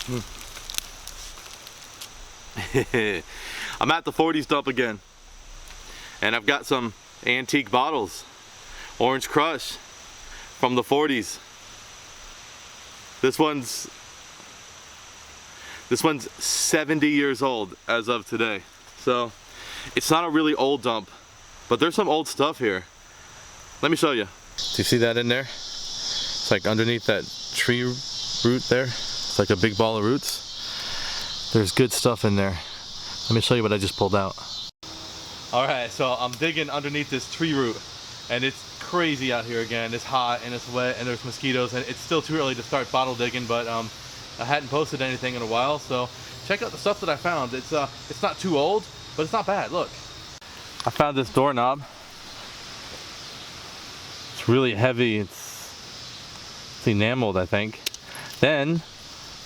I'm at the 40s dump again, and I've got some antique bottles. Orange Crush from the 40s. This one's 70 years old as of today. So it's not a really old dump, but there's some old stuff here. Let me show you. Do you see that in there? It's like underneath that tree root there. It's like a big ball of roots. There's good stuff in there. Let me show you what I just pulled out. All right, so I'm digging underneath this tree root, and it's crazy out here again. It's hot and it's wet and there's mosquitoes, and it's still too early to start bottle digging, but I hadn't posted anything in a while, so check out the stuff that I found. It's not too old, but it's not bad. Look, I found this doorknob. It's really heavy. It's enameled, I think. Then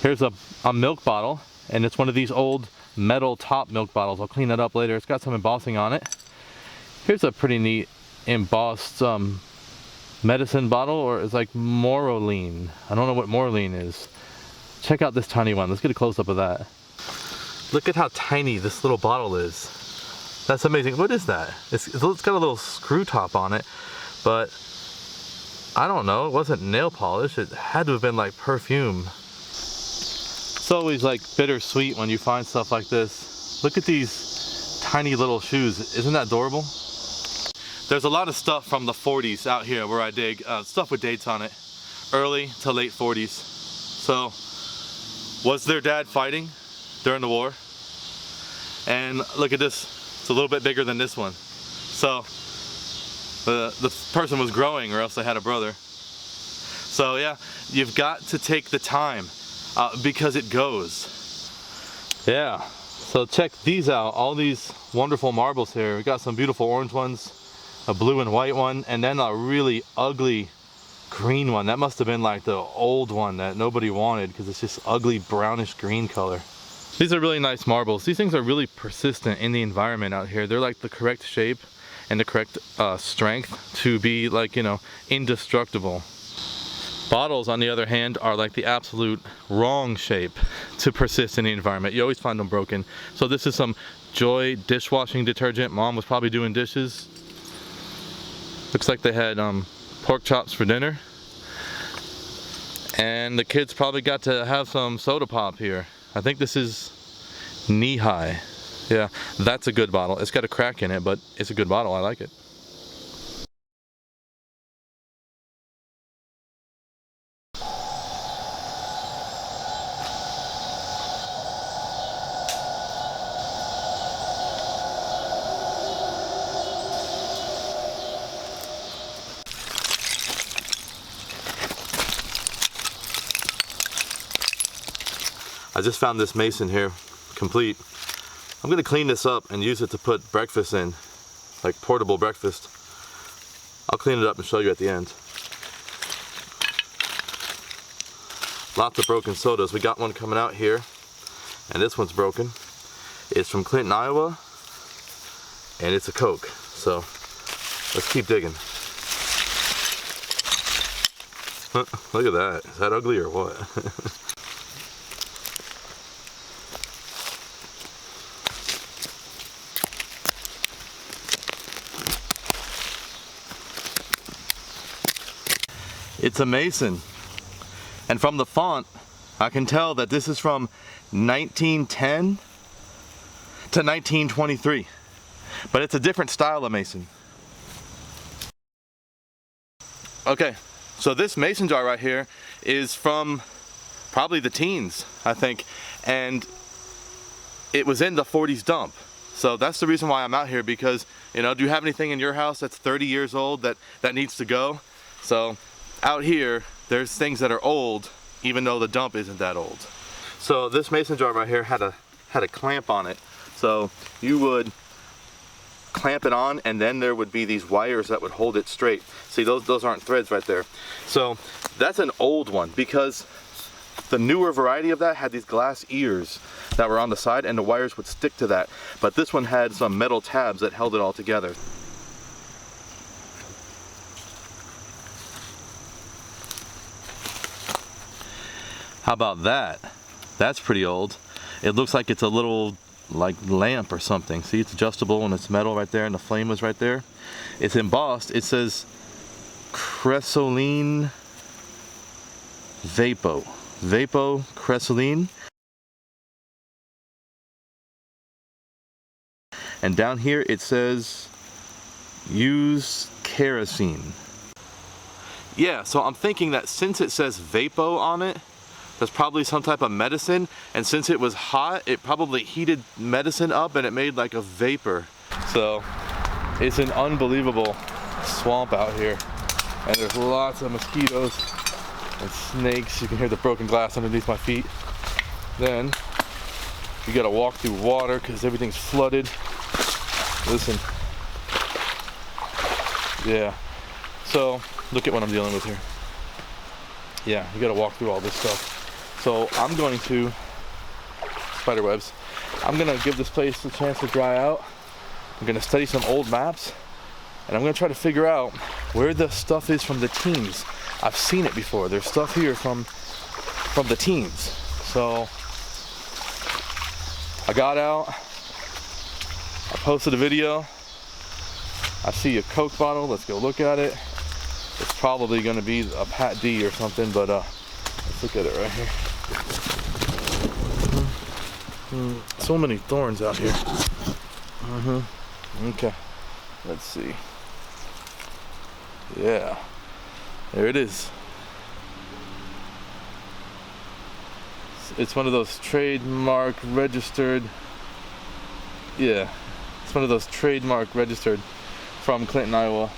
here's a milk bottle, and it's one of these old metal top milk bottles. I'll clean that up later. It's got some embossing on it. Here's a pretty neat embossed medicine bottle, or it's like Moraline. I don't know what Moraline is. Check out this tiny one. Let's get a close-up of that. Look at how tiny this little bottle is. That's amazing. What is that? It's got a little screw top on it, but I don't know. It wasn't nail polish. It had to have been like perfume. It's always like bittersweet when you find stuff like this. Look at these tiny little shoes. Isn't that adorable? There's a lot of stuff from the 40s out here where I dig, stuff with dates on it. Early to late 40s. So, was their dad fighting during the war? And look at this. It's a little bit bigger than this one. So, the person was growing, or else they had a brother. So yeah, you've got to take the time because it goes. Yeah, so check these out. All these wonderful marbles here. We got some beautiful orange ones, a blue and white one, and then a really ugly green one. That must have been like the old one that nobody wanted because it's just ugly brownish green color. These are really nice marbles. These things are really persistent in the environment out here. They're like the correct shape and the correct strength to be like, you know, indestructible. Bottles, on the other hand, are like the absolute wrong shape to persist in the environment. You always find them broken. So this is some Joy dishwashing detergent. Mom was probably doing dishes. Looks like they had pork chops for dinner. And the kids probably got to have some soda pop here. I think this is Knee High. Yeah, that's a good bottle. It's got a crack in it, but it's a good bottle. I like it. I just found this mason here, complete. I'm gonna clean this up and use it to put breakfast in, like portable breakfast. I'll clean it up and show you at the end. Lots of broken sodas. We got one coming out here, and this one's broken. It's from Clinton, Iowa, and it's a Coke. So let's keep digging. Look at that. Is that ugly or what? It's a mason, and from the font I can tell that this is from 1910 to 1923, but it's a different style of mason. Okay, so this mason jar right here is from probably the teens, I think, and it was in the 40s dump. So that's the reason why I'm out here, because, you know, do you have anything in your house that's 30 years old that needs to go? So out here, there's things that are old, even though the dump isn't that old. So this mason jar right here had a clamp on it. So you would clamp it on, and then there would be these wires that would hold it straight. See, those aren't threads right there. So that's an old one, because the newer variety of that had these glass ears that were on the side, and the wires would stick to that. But this one had some metal tabs that held it all together. How about that? That's pretty old. It looks like it's a little like lamp or something. See, it's adjustable and it's metal right there, and the flame was right there. It's embossed. It says Cresoline Vapo. Vapo Cresoline. And down here it says use kerosene. Yeah, so I'm thinking that since it says Vapo on it, that's probably some type of medicine, and since it was hot, it probably heated medicine up and it made like a vapor. So it's an unbelievable swamp out here, and there's lots of mosquitoes and snakes. You can hear the broken glass underneath my feet. Then you gotta walk through water because everything's flooded. Listen. Yeah. So look at what I'm dealing with here. Yeah, you gotta walk through all this stuff. So I'm going to, spider webs, I'm gonna give this place a chance to dry out. I'm gonna study some old maps, and I'm gonna try to figure out where the stuff is from the teens. I've seen it before. There's stuff here from the teens. So I got out, I posted a video. I see a Coke bottle, let's go look at it. It's probably gonna be a Pat D or something, but let's look at it right here. So many thorns out here. Okay, let's see. Yeah, there it is. It's one of those trademark registered. Yeah, it's one of those trademark registered from Clinton, Iowa.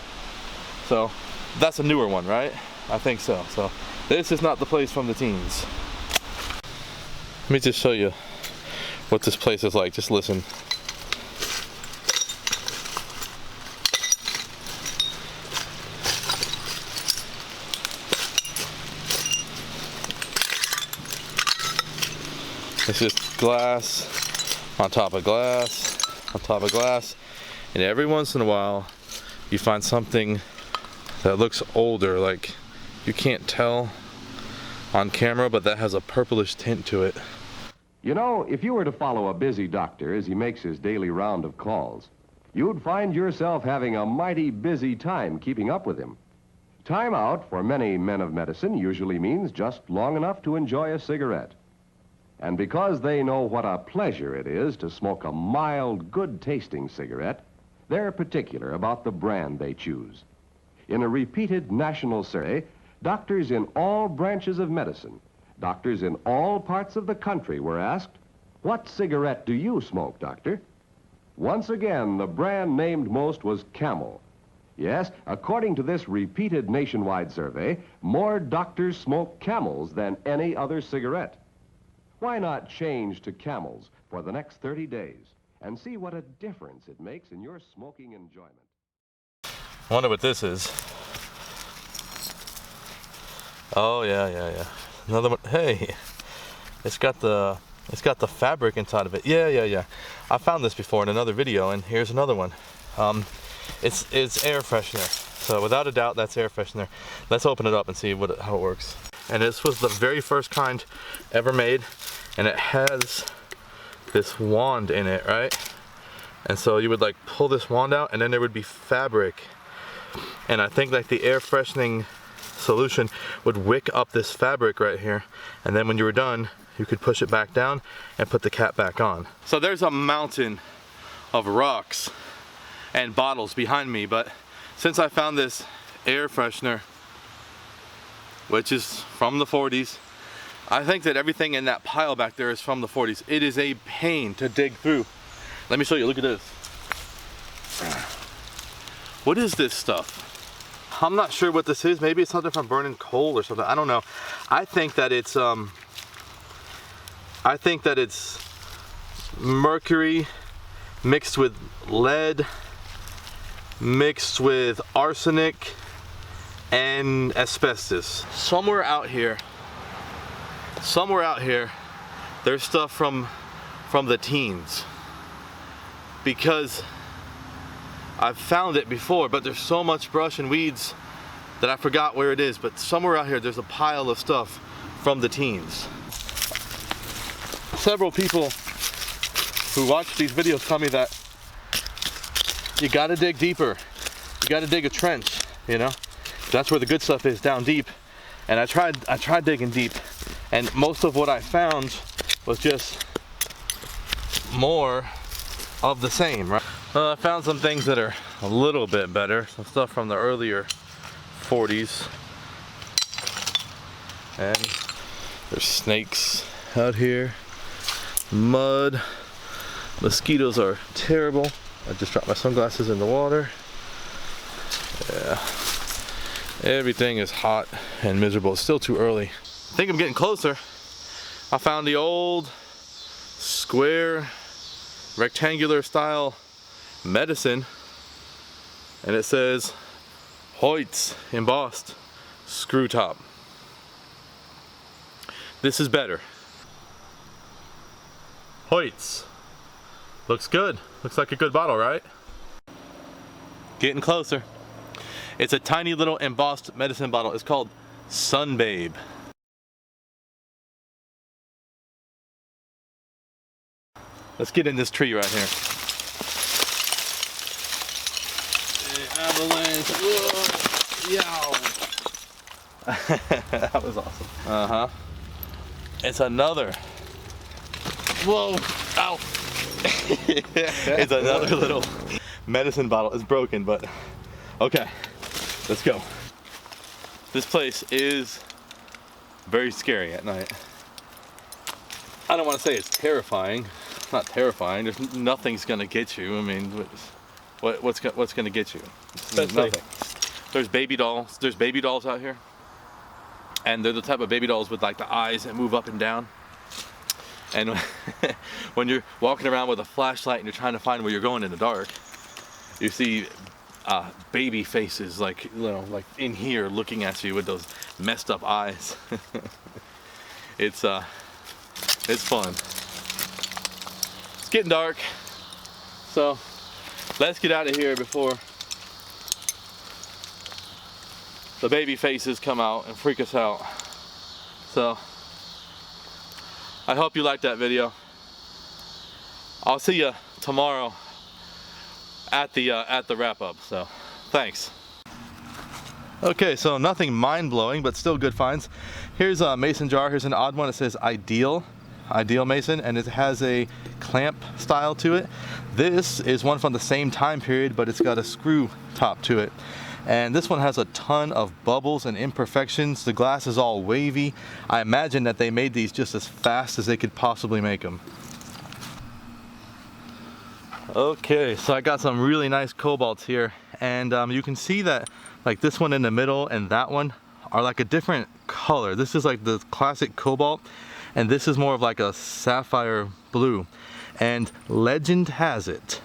So that's a newer one, right? I think so. So this is not the place from the teens. Let me just show you what this place is like. Just listen. It's just glass on top of glass on top of glass, and every once in a while you find something that looks older, like you can't tell on camera, but that has a purplish tint to it. You know, if you were to follow a busy doctor as he makes his daily round of calls, you'd find yourself having a mighty busy time keeping up with him. Time out for many men of medicine usually means just long enough to enjoy a cigarette. And because they know what a pleasure it is to smoke a mild, good-tasting cigarette, they're particular about the brand they choose. In a repeated national survey, doctors in all branches of medicine, doctors in all parts of the country were asked, "What cigarette do you smoke, doctor?" Once again, the brand named most was Camel. Yes, according to this repeated nationwide survey, more doctors smoke Camels than any other cigarette. Why not change to Camels for the next 30 days and see what a difference it makes in your smoking enjoyment? I wonder what this is. Oh yeah. Another one. Hey, it's got the fabric inside of it. Yeah. I found this before in another video, and here's another one. It's air freshener. So without a doubt, that's air freshener. Let's open it up and see how it works. And this was the very first kind ever made, and it has this wand in it, right? And so you would like pull this wand out, and then there would be fabric. And I think like the air freshening solution would wick up this fabric right here, and then when you were done, you could push it back down and put the cap back on. So there's a mountain of rocks and bottles behind me, but since I found this air freshener, which is from the 40s, I think that everything in that pile back there is from the 40s. It is a pain to dig through. Let me show you, look at this. What is this stuff? I'm not sure what this is. Maybe it's something from burning coal or something. I don't know. I think that it's mercury mixed with lead, mixed with arsenic and asbestos. Somewhere out here, there's stuff from the teens, because I've found it before, but there's so much brush and weeds that I forgot where it is. But somewhere out here, there's a pile of stuff from the teens. several people who watch these videos tell me that you gotta dig deeper. You gotta dig a trench, you know? That's where the good stuff is, down deep. And I tried digging deep, and most of what I found was just more of the same, right? I found some things that are a little bit better, some stuff from the earlier 40s. And there's snakes out here, mud, mosquitoes are terrible. I just dropped my sunglasses in the water. Yeah, everything is hot and miserable. It's still too early. I think I'm getting closer. I found the old square rectangular style medicine, and it says Hoyt's embossed screw top. This is better. Hoyt's. Looks good. Looks like a good bottle, right? Getting closer. It's a tiny little embossed medicine bottle. It's called Sunbabe. Let's get in this tree right here. Avalanche. Whoa. Yow. That was awesome. Uh-huh. It's another. Whoa. Ow. It's another little medicine bottle. It's broken, but okay. Let's go. This place is very scary at night. I don't want to say it's terrifying. It's not terrifying. There's nothing's gonna get you. I mean, what's gonna get you? Nothing. There's baby dolls. There's baby dolls out here, and they're the type of baby dolls with like the eyes that move up and down. And when you're walking around with a flashlight and you're trying to find where you're going in the dark, you see baby faces, like, you know, like in here looking at you with those messed up eyes. It's fun. It's getting dark, so let's get out of here before the baby faces come out and freak us out. So I hope you liked that video. I'll see you tomorrow at the wrap up. So thanks. Okay, so nothing mind-blowing, but still good finds. Here's a mason jar. Here's an odd one. It says Ideal Mason, and it has a clamp style to it. This is one from the same time period, but it's got a screw top to it. And this one has a ton of bubbles and imperfections. The glass is all wavy. I imagine that they made these just as fast as they could possibly make them. Okay, so I got some really nice cobalts here, and you can see that like this one in the middle and that one are like a different color. This is like the classic cobalt, and this is more of like a sapphire blue. And legend has it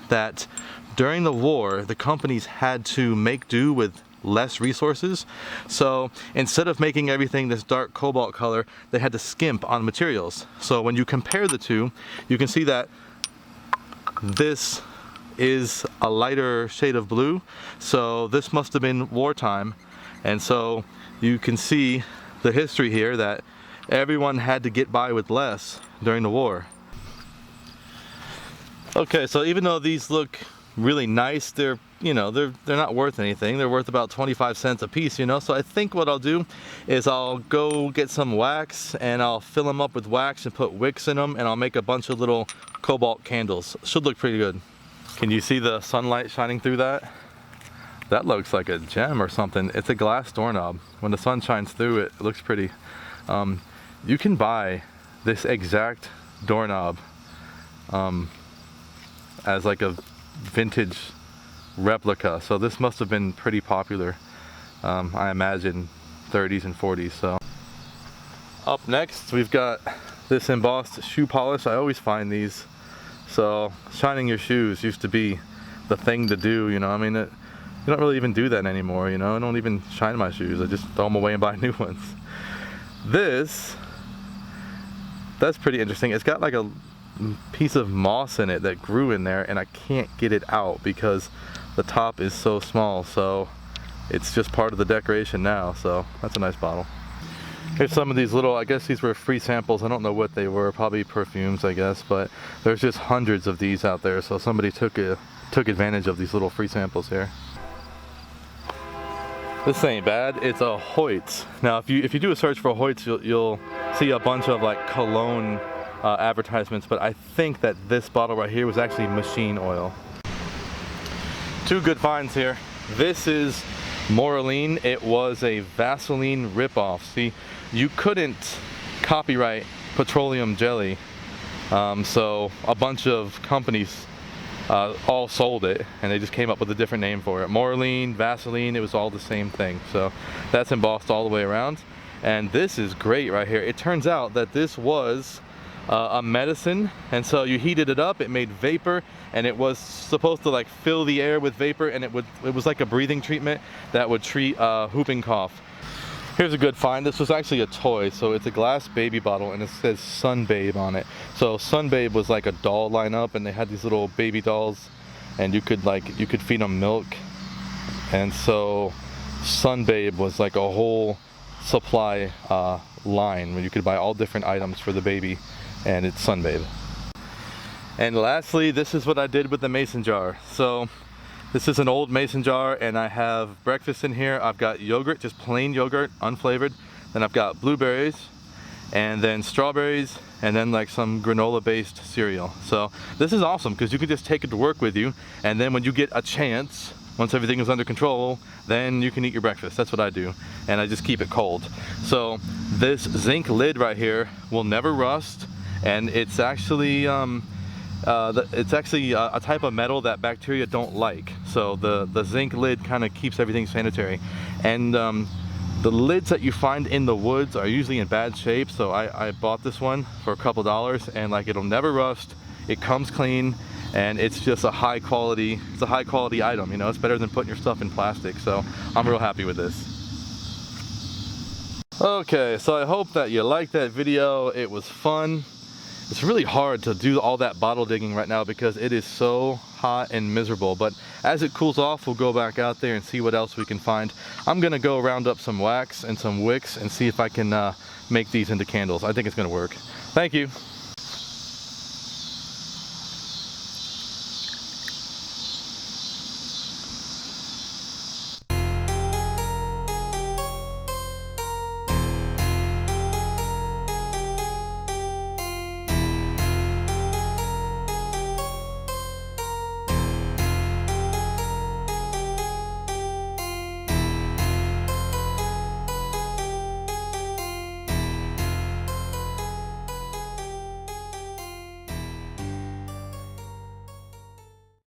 that during the war, the companies had to make do with less resources. So instead of making everything this dark cobalt color, they had to skimp on materials. So when you compare the two, you can see that this is a lighter shade of blue. So this must have been wartime. And so you can see the history here that everyone had to get by with less during the war. Okay, so even though these look really nice, they're not worth anything. They're worth about 25 cents a piece, you know. So I think what I'll do is I'll go get some wax and I'll fill them up with wax and put wicks in them, and I'll make a bunch of little cobalt candles. Should look pretty good. Can you see the sunlight shining through that? That looks like a gem or something. It's a glass doorknob. When the sun shines through it, it looks pretty. You can buy this exact doorknob as like a vintage replica, so this must have been pretty popular. I imagine 30s and 40s. So up next we've got this embossed shoe polish. I always find these. So shining your shoes used to be the thing to do, you know. I mean, you don't really even do that anymore, you know. I don't even shine my shoes. I just throw them away and buy new ones. That's pretty interesting. It's got like a piece of moss in it that grew in there, and I can't get it out because the top is so small. So it's just part of the decoration now. So that's a nice bottle. Here's some of these little, I guess these were free samples. I don't know what they were, probably perfumes, I guess, but there's just hundreds of these out there. So somebody took advantage of these little free samples here. This ain't bad. It's a Hoyts. Now, if you do a search for Hoyts, you'll see a bunch of like cologne advertisements, but I think that this bottle right here was actually machine oil. Two good finds here. This is Moraline. It was a Vaseline ripoff. See, you couldn't copyright petroleum jelly, so a bunch of companies all sold it, and they just came up with a different name for it. Moraline, Vaseline, it was all the same thing. So that's embossed all the way around. And this is great right here. It turns out that this was a medicine, and so you heated it up, it made vapor, and it was supposed to like fill the air with vapor, and it was like a breathing treatment that would treat whooping cough. Here's a good find. This was actually a toy, so it's a glass baby bottle, and it says Sun Babe on it. So Sun Babe was like a doll lineup, and they had these little baby dolls, and you could feed them milk, and so Sun Babe was like a whole supply line where you could buy all different items for the baby, and it's Sun Babe. And lastly, this is what I did with the mason jar. So this is an old mason jar, and I have breakfast in here. I've got yogurt, just plain yogurt, unflavored. Then I've got blueberries, and then strawberries, and then like some granola based cereal. So this is awesome because you can just take it to work with you, and then when you get a chance, once everything is under control, then you can eat your breakfast. That's what I do, and I just keep it cold. So this zinc lid right here will never rust, and it's actually a type of metal that bacteria don't like. So the zinc lid kind of keeps everything sanitary. And the lids that you find in the woods are usually in bad shape. So I bought this one for a couple dollars, and like it'll never rust. It comes clean, and it's just a high quality item. You know, it's better than putting your stuff in plastic. So I'm real happy with this. Okay, so I hope that you liked that video. It was fun. It's really hard to do all that bottle digging right now because it is so hot and miserable, but as it cools off, we'll go back out there and see what else we can find. I'm gonna go round up some wax and some wicks and see if I can make these into candles. I think it's gonna work. Thank you.